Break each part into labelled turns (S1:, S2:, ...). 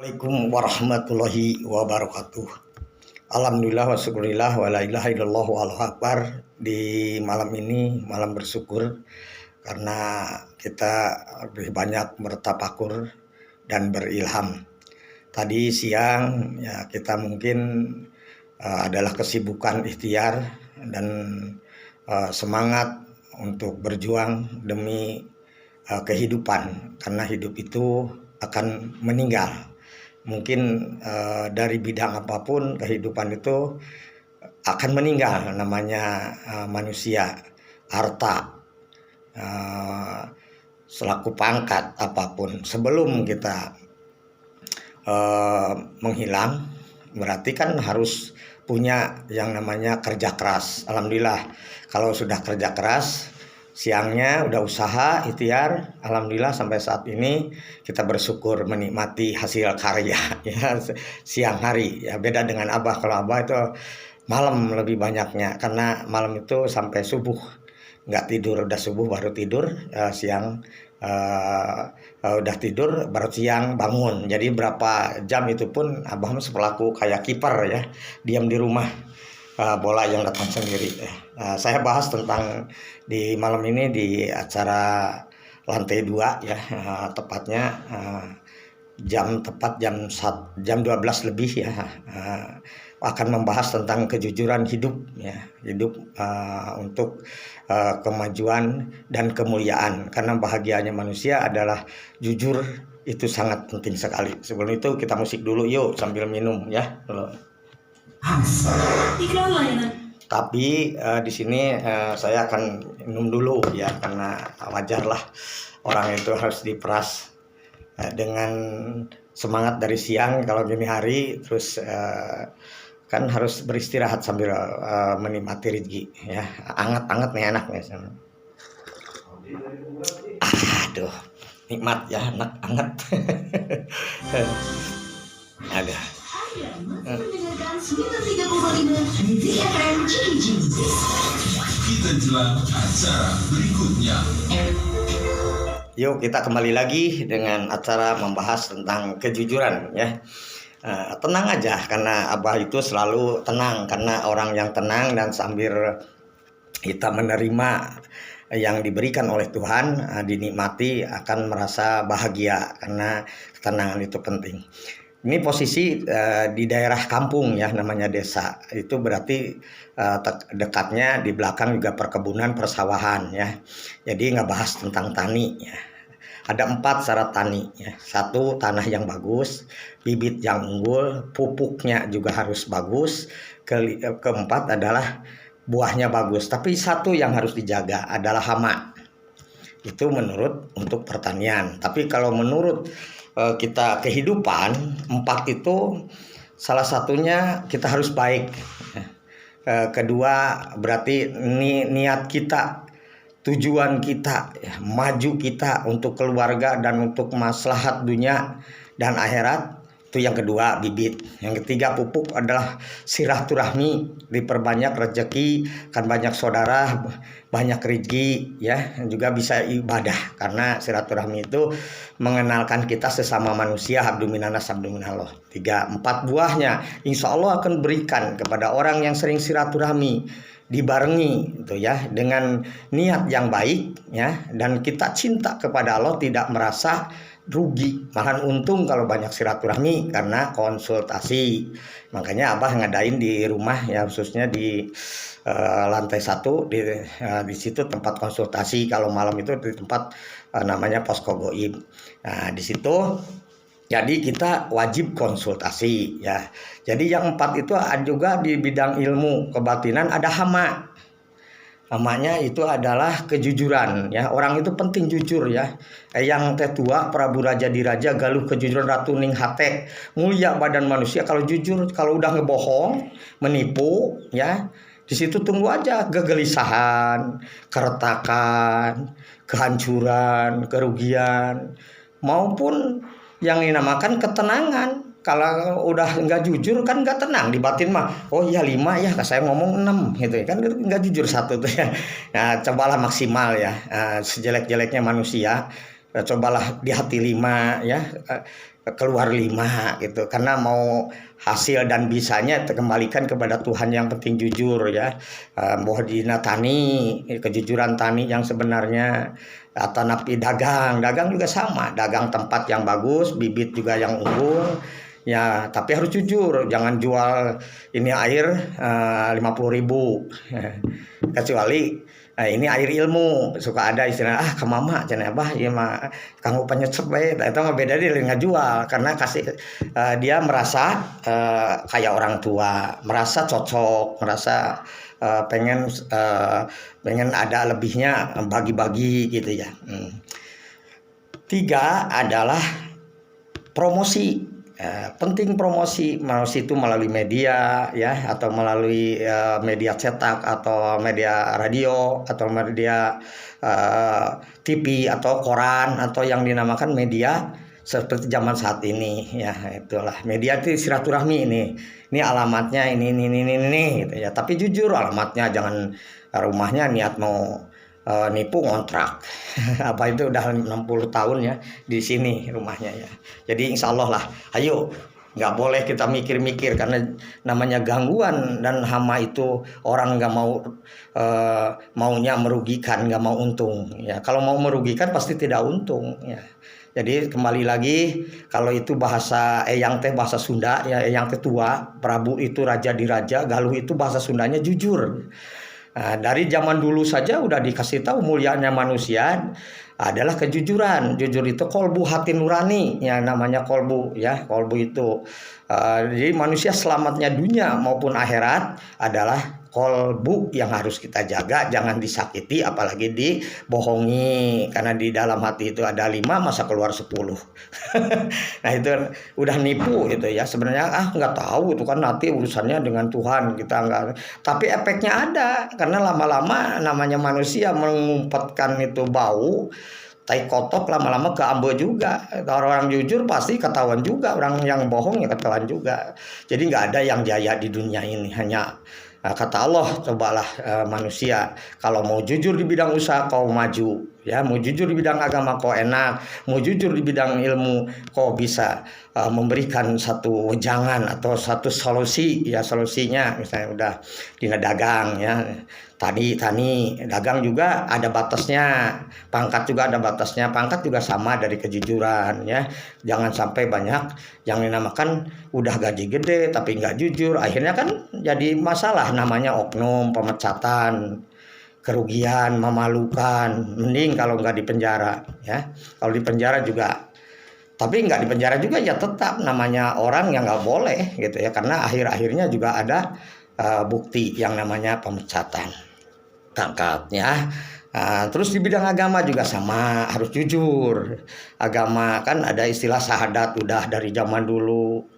S1: Assalamualaikum warahmatullahi wabarakatuh. Alhamdulillah wa syukurillah wa la ilaha illallah wallahu akbar. Di malam ini malam bersyukur karena kita lebih banyak bertafakur dan berilham. Tadi siang ya kita mungkin adalah kesibukan ikhtiar dan semangat untuk berjuang demi kehidupan, karena hidup itu akan meninggal. Mungkin dari bidang apapun kehidupan itu akan meninggal, namanya manusia. Harta, selaku pangkat apapun, sebelum kita menghilang berarti kan harus punya yang namanya kerja keras. Alhamdulillah kalau sudah kerja keras, siangnya udah usaha ikhtiar, alhamdulillah sampai saat ini kita bersyukur menikmati hasil karya ya. Siang hari ya beda dengan Abah. Kalau Abah itu malam lebih banyaknya, karena malam itu sampai subuh nggak tidur, udah subuh baru tidur, siang udah tidur baru siang bangun. Jadi berapa jam itu pun Abah sepelaku kayak kiper ya, diam di rumah, bola yang datang sendiri. Saya bahas tentang di malam ini di acara lantai 2 ya, tepatnya jam 12 lebih ya, akan membahas tentang kejujuran hidup ya, hidup untuk kemajuan dan kemuliaan, karena bahagianya manusia adalah jujur, itu sangat penting sekali. Sebelum itu kita musik dulu yuk sambil minum ya. Tapi di sini saya akan minum dulu ya, karena wajar lah orang itu harus diperas dengan semangat dari siang. Kalau gini hari terus kan harus beristirahat sambil menikmati rezeki ya. Anget-anget nih anaknya. Aduh, nikmat ya, anak anget. Ada.
S2: Kita jelang acara berikutnya.
S1: Yuk kita kembali lagi dengan acara membahas tentang kejujuran ya. Tenang aja, karena Abah itu selalu tenang, karena orang yang tenang dan sambil kita menerima yang diberikan oleh Tuhan, dinikmati, akan merasa bahagia, karena ketenangan itu penting. Ini posisi di daerah kampung ya, namanya desa. Itu berarti dekatnya di belakang juga perkebunan, persawahan ya. Jadi nggak bahas tentang tani ya. Ada 4 syarat tani ya. 1, tanah yang bagus, bibit yang unggul, pupuknya juga harus bagus. Keempat adalah buahnya bagus. Tapi 1 yang harus dijaga adalah hama. Itu menurut untuk pertanian. Tapi kalau menurut kita kehidupan, 4 itu salah satunya kita harus baik. Kedua berarti niat kita, tujuan kita ya, maju kita untuk keluarga dan untuk maslahat dunia dan akhirat. Itu yang kedua, bibit. Yang ketiga, pupuk adalah silaturahmi, diperbanyak rezeki, kan banyak saudara, banyak rezeki ya, juga bisa ibadah, karena silaturahmi itu mengenalkan kita sesama manusia. Abdu minanas abdu minallah. 4 buahnya insya Allah akan berikan kepada orang yang sering silaturahmi, dibarengi itu ya dengan niat yang baik ya, dan kita cinta kepada Allah, tidak merasa rugi, malah untung kalau banyak silaturahmi karena konsultasi. Makanya Abah ngadain di rumah ya, khususnya di lantai 1 di situ tempat konsultasi. Kalau malam itu di tempat namanya Posko Goib. Nah di situ jadi kita wajib konsultasi ya. Jadi yang 4 itu juga di bidang ilmu kebatinan ada hama. Namanya itu adalah kejujuran ya. Orang itu penting jujur ya. Yang tetua Prabu Raja Diraja galuh kejujuran Ratu Ning Hate, mulia badan manusia kalau jujur. Kalau udah ngebohong, menipu ya, di situ tunggu aja kegelisahan, keretakan, kehancuran, kerugian, maupun yang dinamakan ketenangan. Kalau udah nggak jujur kan nggak tenang di batin mah. Oh iya 5 ya, saya ngomong 6 gitu ya, kan nggak jujur 1 tuh ya. Nah cobalah maksimal ya, sejelek-jeleknya manusia, cobalah di hati 5 ya. keluar 5 gitu, karena mau hasil dan bisanya kembalikan kepada Tuhan, yang penting jujur ya. Bahwa dina tani, kejujuran tani yang sebenarnya, atau napi dagang juga sama, dagang tempat yang bagus, bibit juga yang unggul ya, tapi harus jujur, jangan jual ini air 50.000 kecuali ini air ilmu. Suka ada istilah kemama cenah bah ieu mah kanggo penyecep bae, eta mah beda dia ngajual, karena kasih dia merasa kayak orang tua, merasa cocok, merasa pengen ada lebihnya, bagi-bagi gitu ya. 3 adalah promosi. Penting promosi itu melalui media ya, atau melalui media cetak, atau media radio, atau media TV atau koran, atau yang dinamakan media seperti zaman saat ini ya. Itulah media itu silaturahmi, ini alamatnya ini gitu ya, tapi jujur alamatnya, jangan rumahnya niat mau nipu ngontrak apa itu udah 60 tahun ya di sini rumahnya ya. Jadi insya Allah lah, ayo, nggak boleh kita mikir-mikir, karena namanya gangguan dan hama itu orang nggak mau, maunya merugikan, nggak mau untung ya. Kalau mau merugikan pasti tidak untung ya. Jadi kembali lagi, kalau itu bahasa eyang teh bahasa Sunda ya, eyang ketua Prabu itu raja diraja, Galuh itu bahasa Sundanya jujur. Nah, dari zaman dulu saja udah dikasih tahu mulianya manusia adalah kejujuran. Jujur itu kolbu, hati nurani, ya namanya kolbu ya. Kolbu itu jadi manusia selamatnya dunia maupun akhirat adalah kolbu yang harus kita jaga, jangan disakiti, apalagi dibohongi, karena di dalam hati itu ada 5, masa keluar 10. Nah itu udah nipu itu ya. Sebenarnya nggak tahu itu kan, nanti urusannya dengan Tuhan, kita nggak. Tapi efeknya ada, karena lama-lama namanya manusia mengumpetkan itu bau tai kotok, lama-lama ke ambo juga. Orang jujur pasti ketahuan juga, orang yang bohong ya ketahuan juga. Jadi nggak ada yang jaya di dunia ini, hanya kata Allah, cobalah manusia, kalau mau jujur di bidang usaha kau maju ya, mau jujur di bidang agama kau enak, mau jujur di bidang ilmu kau bisa memberikan satu wejangan atau satu solusi ya. Solusinya misalnya udah di dagang ya, tani dagang juga ada batasnya, pangkat juga ada batasnya. Pangkat juga sama dari kejujuran ya. Jangan sampai banyak yang dinamakan udah gaji gede tapi nggak jujur, akhirnya kan jadi masalah, namanya oknum, pemecatan, kerugian, memalukan. Mending kalau nggak dipenjara ya. Kalau dipenjara juga, tapi nggak dipenjara juga ya tetap namanya orang yang nggak boleh gitu ya, karena akhir-akhirnya juga ada bukti yang namanya pemecatan pangkatnya. Terus di bidang agama juga sama, harus jujur. Agama kan ada istilah syahadat udah dari zaman dulu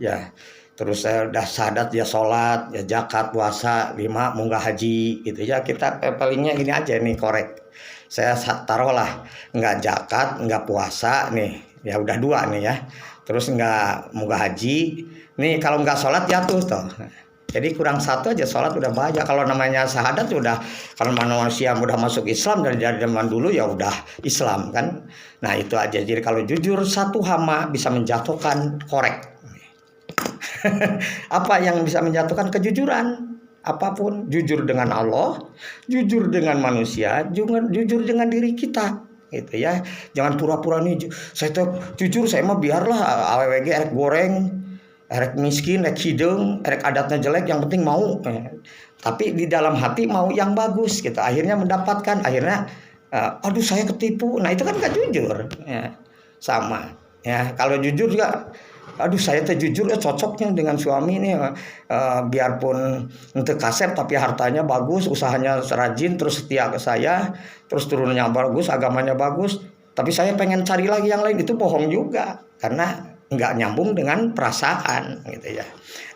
S1: ya. Terus saya udah syahadat ya, sholat ya, zakat, puasa, 5, munggah haji gitu ya. Kita palingnya gini aja nih, korek. Saya taruhlah nggak zakat, nggak puasa nih, ya udah 2 nih ya. Terus nggak munggah haji, nih kalau nggak sholat jatuh toh. Jadi kurang 1 aja sholat udah banyak. Kalau namanya syahadat udah, kalau manusia udah masuk Islam dari zaman dulu ya udah Islam kan. Nah itu aja. Jadi kalau jujur, satu hama bisa menjatuhkan, korek. Apa yang bisa menjatuhkan? Kejujuran. Apapun, jujur dengan Allah, jujur dengan manusia, jujur dengan diri kita gitu ya. Jangan pura-pura nih saya tuh jujur, saya mah biarlah awg erek goreng, erek miskin, erek hidung, erek adatnya jelek, yang penting mau. Tapi di dalam hati mau yang bagus gitu. Akhirnya mendapatkan, akhirnya aduh saya ketipu. Nah itu kan gak jujur ya. Sama ya. Kalau jujur juga, aduh saya teh jujur ya, cocoknya dengan suami ini biarpun untuk kasep tapi hartanya bagus, usahanya rajin, terus setia ke saya, terus turunnya bagus, agamanya bagus, tapi saya pengen cari lagi yang lain. Itu bohong juga, karena nggak nyambung dengan perasaan gitu ya.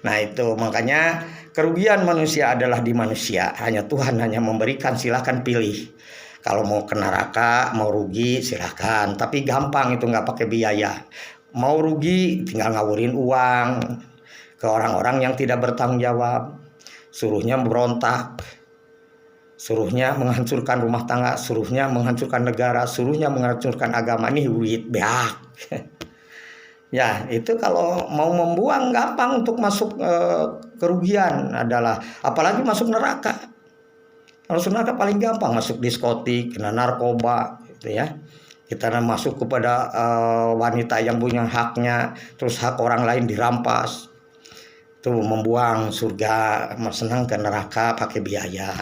S1: Nah itu makanya kerugian manusia adalah di manusia. Hanya Tuhan hanya memberikan, silahkan pilih. Kalau mau ke neraka, mau rugi silahkan, tapi gampang itu, nggak pakai biaya. Mau rugi tinggal ngawurin uang ke orang-orang yang tidak bertanggung jawab, suruhnya berontak, suruhnya menghancurkan rumah tangga, suruhnya menghancurkan negara, suruhnya menghancurkan agama. Nih duit beak. Ya, itu kalau mau membuang gampang, untuk masuk kerugian adalah apalagi masuk neraka. Masuk neraka paling gampang, masuk diskotik, kena narkoba gitu ya. Kita masuk kepada wanita yang punya haknya, terus hak orang lain dirampas. Itu membuang surga, senang ke neraka pakai biaya.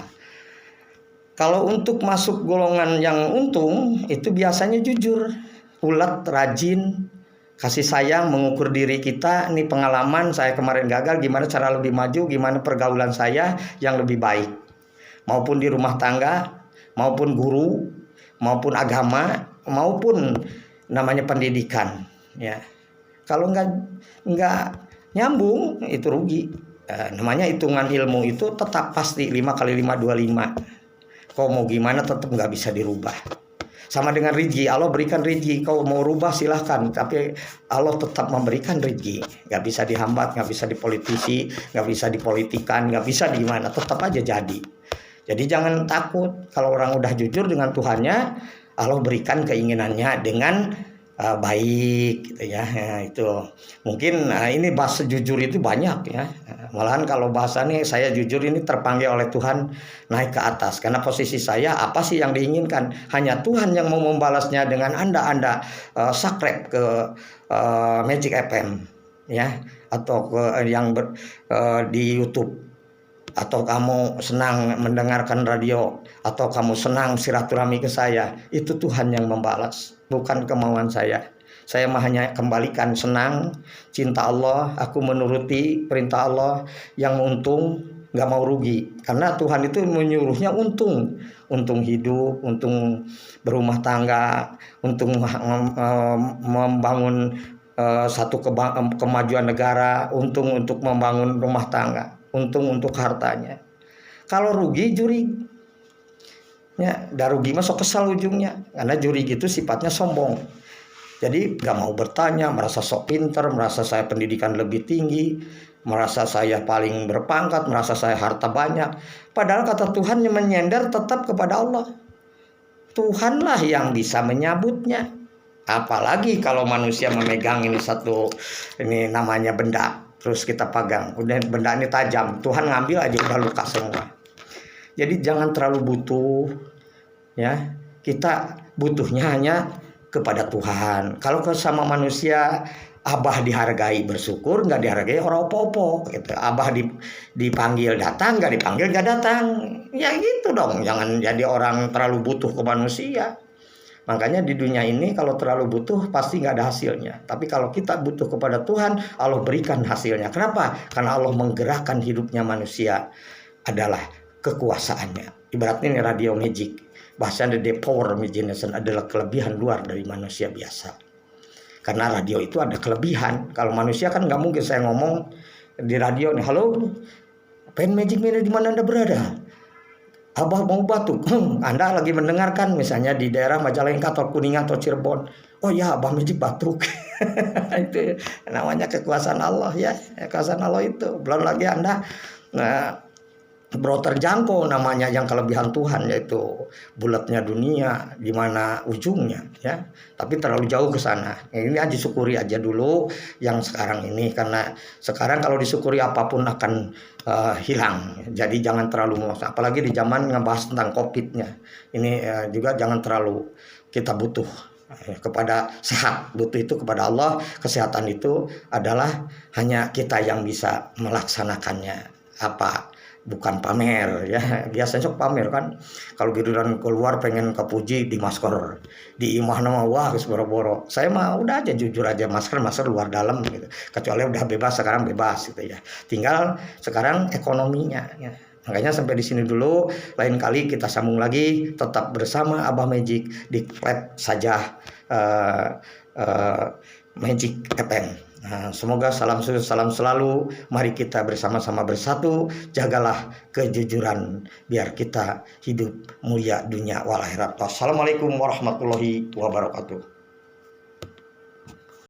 S1: Kalau untuk masuk golongan yang untung, itu biasanya jujur, ulet, rajin, kasih sayang, mengukur diri kita. Ini pengalaman saya kemarin gagal, gimana cara lebih maju, gimana pergaulan saya yang lebih baik, maupun di rumah tangga, maupun guru, maupun agama, maupun namanya pendidikan. Ya, kalau nggak nyambung itu rugi. Namanya hitungan ilmu itu tetap pasti 5 kali 5 25. Kau mau gimana tetap nggak bisa dirubah. Sama dengan rezeki, Allah berikan rezeki, kau mau rubah silahkan, tapi Allah tetap memberikan rezeki. Nggak bisa dihambat, nggak bisa dipolitisi, nggak bisa dipolitikan, nggak bisa di mana, tetap aja jadi. Jadi jangan takut, kalau orang udah jujur dengan Tuhannya, Allah berikan keinginannya dengan baik gitu ya. Itu mungkin ini bahasa jujur itu banyak ya. Malahan kalau bahasa ini saya jujur ini terpanggil oleh Tuhan naik ke atas, karena posisi saya apa sih yang diinginkan, hanya Tuhan yang mau membalasnya dengan Anda subscribe ke Magic FM ya, atau ke yang di YouTube, atau kamu senang mendengarkan radio, atau kamu senang silaturahmi ke saya, itu Tuhan yang membalas, bukan kemauan saya. Saya hanya kembalikan senang, cinta Allah, aku menuruti perintah Allah yang untung, nggak mau rugi. Karena Tuhan itu menyuruhnya untung, untung hidup, untung berumah tangga, untung membangun satu kemajuan negara, untung untuk membangun rumah tangga, untung untuk hartanya. Kalau rugi juri, ya, dah rugi masuk kesal ujungnya, karena juri gitu sifatnya sombong. Jadi gak mau bertanya, merasa sok pinter, merasa saya pendidikan lebih tinggi, merasa saya paling berpangkat, merasa saya harta banyak. Padahal kata Tuhan yang menyender tetap kepada Allah. Tuhanlah yang bisa menyabutnya. Apalagi kalau manusia memegang ini namanya benda, terus kita pegang, udah benda ini tajam, Tuhan ngambil aja udah luka semua. Jadi jangan terlalu butuh, ya. Kita butuhnya hanya kepada Tuhan. Kalau sama manusia, abah dihargai bersyukur, nggak dihargai orang opo-opo. Gitu. Abah dipanggil datang, nggak dipanggil nggak datang. Ya gitu dong. Jangan jadi orang terlalu butuh ke manusia. Makanya di dunia ini kalau terlalu butuh pasti nggak ada hasilnya. Tapi kalau kita butuh kepada Tuhan, Allah berikan hasilnya. Kenapa? Karena Allah menggerakkan hidupnya manusia adalah kekuasaannya. Ibaratnya ini radio magic. Bahasanya the power imagination adalah kelebihan luar dari manusia biasa. Karena radio itu ada kelebihan. Kalau manusia kan nggak mungkin saya ngomong di radio nih, halo, Pen Magic Media di mana Anda berada? Abah mau batuk. Anda lagi mendengarkan misalnya di daerah Majalengka atau Kuningan atau Cirebon. Oh ya, Abah Magic batuk. Itu namanya kekuasaan Allah ya. Kekuasaan Allah itu. Belum lagi Anda bro terjangkau namanya yang kelebihan Tuhan, yaitu bulatnya dunia di mana ujungnya ya, tapi terlalu jauh ke sana. Ini aja syukuri aja dulu yang sekarang ini, karena sekarang kalau disyukuri apapun akan hilang. Jadi jangan terlalu memaksa, apalagi di zaman ngebahas tentang COVID-nya ini juga jangan terlalu kita butuh kepada sehat, butuh itu kepada Allah. Kesehatan itu adalah hanya kita yang bisa melaksanakannya. Apa? Bukan pamer ya, biasanya sok pamer kan, kalau giliran keluar pengen kepuji di masker, di imah nama wah boro-boro. Saya mah udah aja jujur aja, masker luar dalam gitu, kecuali udah bebas, sekarang bebas gitu ya, tinggal sekarang ekonominya ya. Makanya sampai di sini dulu, lain kali kita sambung lagi, tetap bersama Abah Magic di klub saja Magic FM. Nah, semoga salam selalu. Mari kita bersama-sama bersatu. Jagalah kejujuran biar kita hidup mulia dunia wal akhirat. Wassalamualaikum warahmatullahi wabarakatuh.